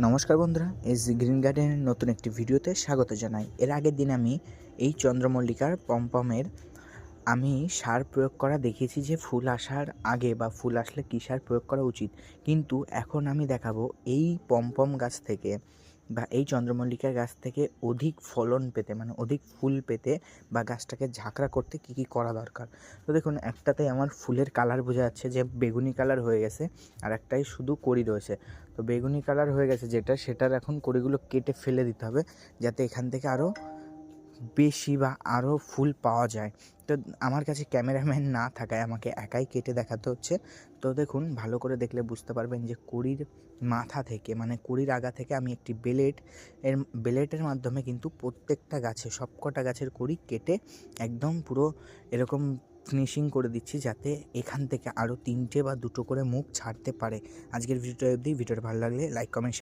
নমস্কার বন্ধুরা, SG green গার্ডেনের নতুন একটি ভিডিওতে স্বাগত জানাই। এর আগের দিন আমি এই চন্দ্রমল্লিকার পমপমের আমি সার প্রয়োগ করা দেখিয়েছি যে ফুল আসার আগে বা ফুল আসলে কী সার প্রয়োগ করা উচিত, কিন্তু এখন আমি দেখাবো এই পমপম গাছ থেকে বা এই চন্দ্রমল্লিকার গাছ থেকে অধিক ফলন পেতে, মানে অধিক ফুল পেতে বা গাছটাকে ঝাঁকড়া করতে কী কী করা দরকার। তো দেখুন, একটাতে আমার ফুলের কালার বোঝা যাচ্ছে যে বেগুনি কালার হয়ে গেছে, আর একটাই শুধু কড়ি রয়েছে। তো বেগুনি কালার হয়ে গেছে সেটার এখন কড়িগুলো কেটে ফেলে দিতে হবে, যাতে এখান থেকে আরও বেশি বা আরও ফুল পাওয়া যায়। তো আমার কাছে ক্যামেরাম্যান না থাকায় আমাকে একাই কেটে দেখাতে হচ্ছে। তো দেখুন, ভালো করে দেখলে বুঝতে পারবেন যে কুড়ির মাথা থেকে, মানে কুড়ির আগা থেকে আমি একটি বেলেটের মাধ্যমে কিন্তু প্রত্যেকটা গাছে, সবকটা গাছের কুড়ি কেটে একদম পুরো এরকম ফিনিশিং করে দিচ্ছি, যাতে এখান থেকে আরও 3টে বা 2টো করে মুখ ছাড়তে পারে। আজকের ভিডিওটা অবধি। ভিডিওটা ভালো লাগলে লাইক, কমেন্ট